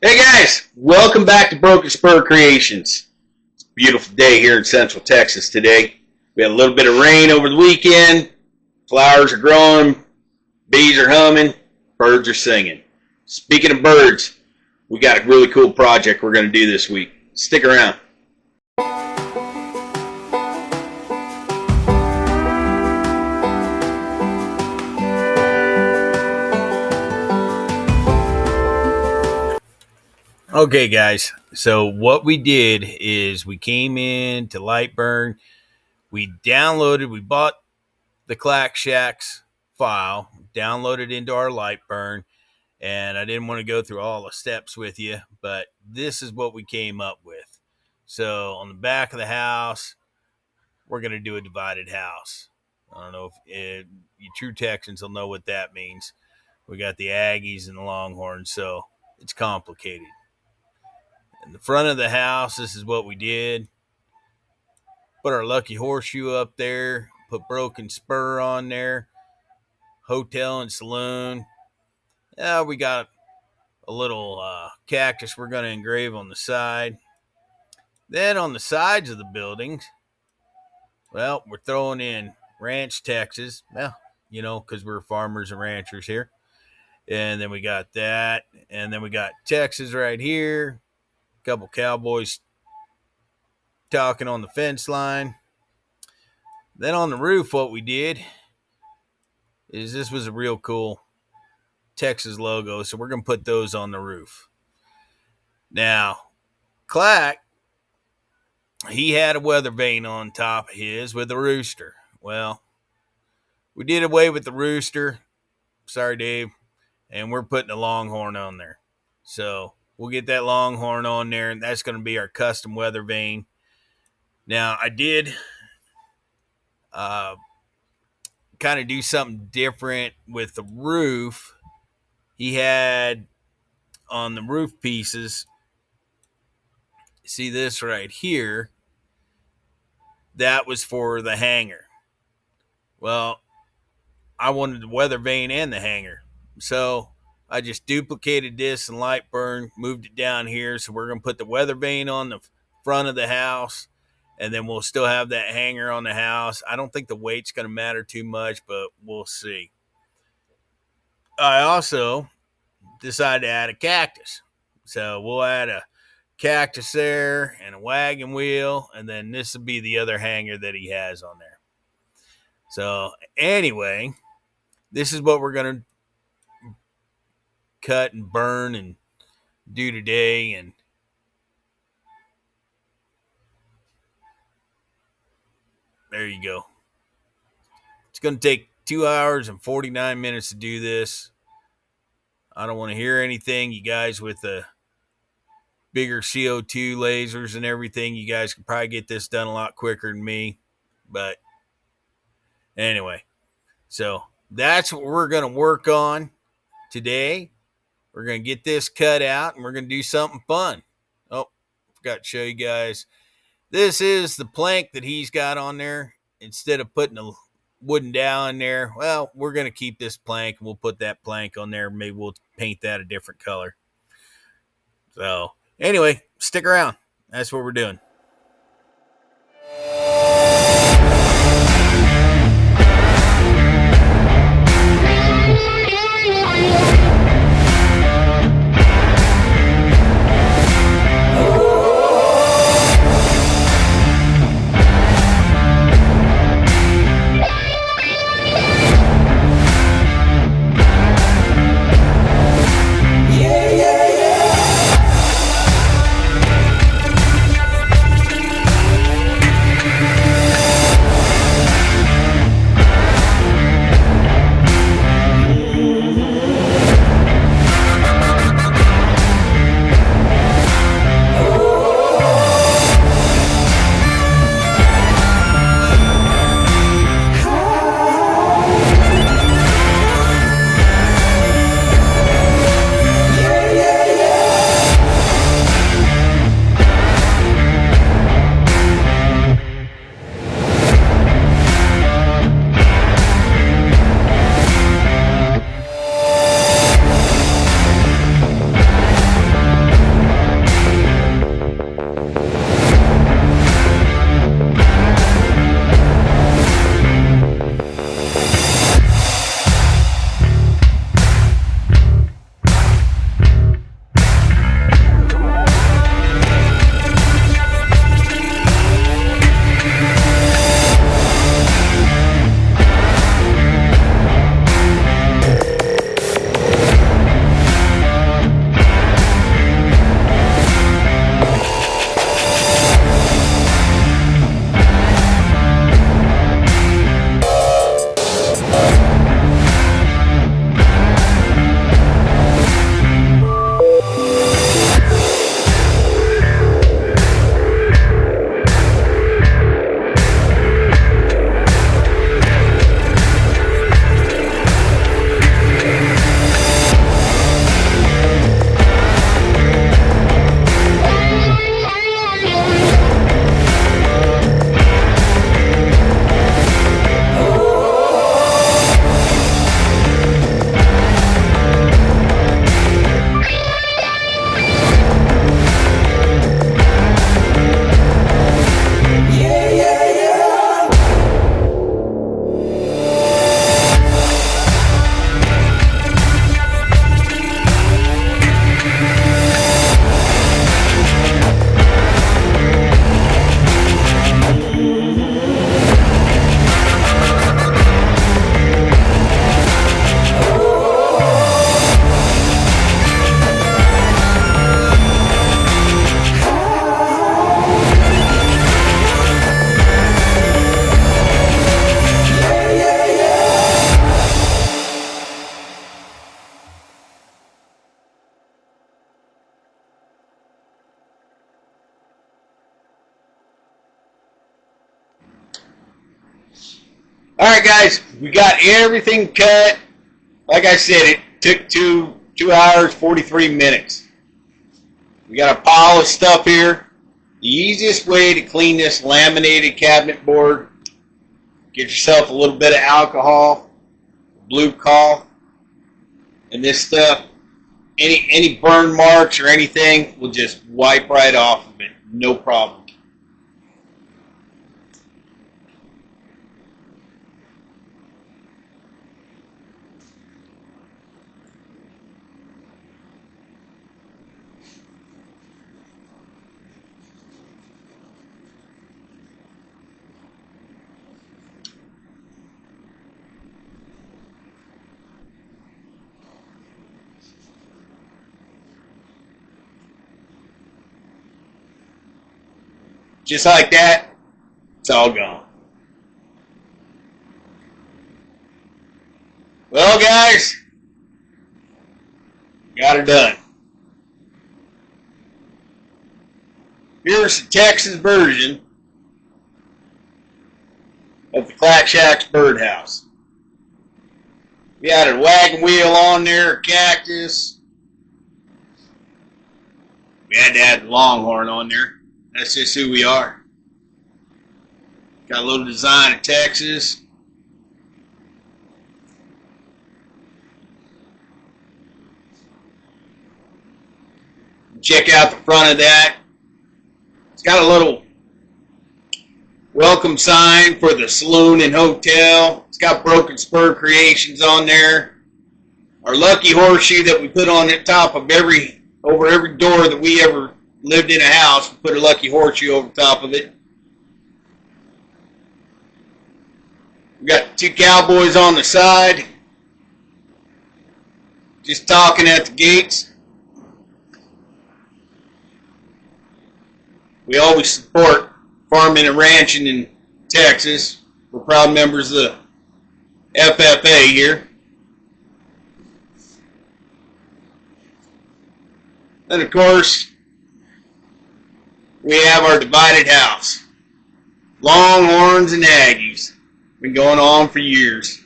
Hey guys, welcome back to Broken Spur Creations. It's a beautiful day here in Central Texas today. We had a little bit of rain over the weekend. Flowers are growing, bees are humming, birds are singing. Speaking of birds, we got a really cool project we're going to do this week. Stick around. Okay, guys. So what we did is we came in to Lightburn. We bought the Clack Shacks file, downloaded into our Lightburn, and I didn't want to go through all the steps with you, but this is what we came up with. So on the back of the house, we're going to do a divided house. I don't know if you true Texans will know what that means. We got the Aggies and the Longhorns, so it's complicated. In the front of the house, this is what we did. Put our lucky horseshoe up there. Put Broken Spur on there. Hotel and saloon. We got a little cactus we're going to engrave on the side. Then on the sides of the buildings, well, we're throwing in Ranch, Texas. Well, because we're farmers and ranchers here. And then we got that. And then we got Texas right here. A couple cowboys talking on the fence line. Then on the roof, what we did is this was a real cool Texas logo, so we're going to put those on the roof. Now, Clack, he had a weather vane on top of his with a rooster. Well, we did away with the rooster. Sorry, Dave. And we're putting a longhorn on there. So we'll get that longhorn on there, and that's going to be our custom weather vane. Now, I did kind of do something different with the roof. He had on the roof pieces, see this right here, that was for the hanger. Well, I wanted the weather vane and the hanger. So I just duplicated this in Lightburn, moved it down here. So we're going to put the weather vane on the front of the house, and then we'll still have that hanger on the house. I don't think the weight's going to matter too much, but we'll see. I also decided to add a cactus. So we'll add a cactus there and a wagon wheel, and then this will be the other hanger that he has on there. So anyway, this is what we're going to cut and burn and do today. And there you go. It's going to take 2 hours and 49 minutes to do this. I don't want to hear anything. You guys with the bigger CO2 lasers and everything, you guys can probably get this done a lot quicker than me. But anyway, so that's what we're going to work on today. We're going to get this cut out, and we're going to do something fun. Oh, forgot to show you guys. This is the plank that he's got on there. Instead of putting a wooden dowel in there, well, we're going to keep this plank, and we'll put that plank on there. Maybe we'll paint that a different color. So anyway, stick around. That's what we're doing. Alright guys, we got everything cut. Like I said, it took 2 hours, 43 minutes. We got a pile of stuff here. The easiest way to clean this laminated cabinet board, get yourself a little bit of alcohol, blue cloth, and this stuff. Any burn marks or anything will just wipe right off of it. No problem. Just like that, it's all gone. Well, guys, got her done. Here's the Texas version of the Clack Shack's birdhouse. We had a wagon wheel on there, a cactus. We had to add the longhorn on there. That's just who we are. Got a little design of Texas. Check out the front of that. It's got a little welcome sign for the saloon and hotel. It's got Broken Spur Creations on there. Our lucky horseshoe that we put on the top of over every door that we ever lived in a house, we put a lucky horseshoe over top of it. We got 2 cowboys on the side, just talking at the gates. We always support farming and ranching in Texas. We're proud members of the FFA here. And of course, we have our divided house. Longhorns and Aggies. Been going on for years.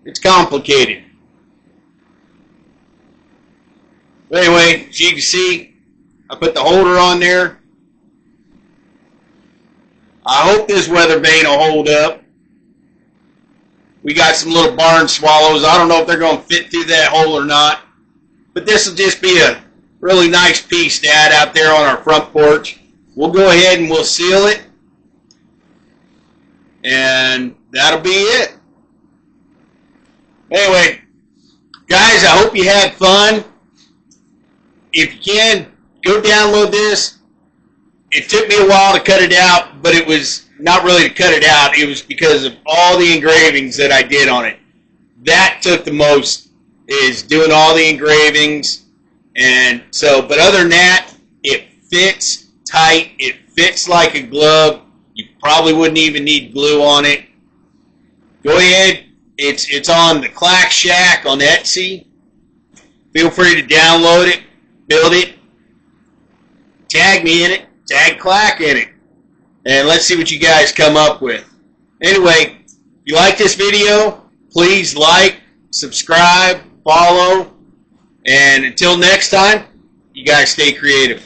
It's complicated. But anyway, as you can see, I put the holder on there. I hope this weather vane will hold up. We got some little barn swallows. I don't know if they're going to fit through that hole or not. But this will just be a really nice piece to add out there on our front porch. We'll go ahead and we'll seal it. And that'll be it. Anyway, guys, I hope you had fun. If you can, go download this. It took me a while to cut it out, but it was not really to cut it out. It was because of all the engravings that I did on it. That took the most, is doing all the engravings. And so, but other than that, it fits tight. It fits like a glove. You probably wouldn't even need glue on it. Go ahead. It's on the Clack Shack on Etsy. Feel free to download it, build it, tag me in it, tag Clack in it, and let's see what you guys come up with. Anyway, if you like this video, please like, subscribe, follow, and until next time, you guys stay creative.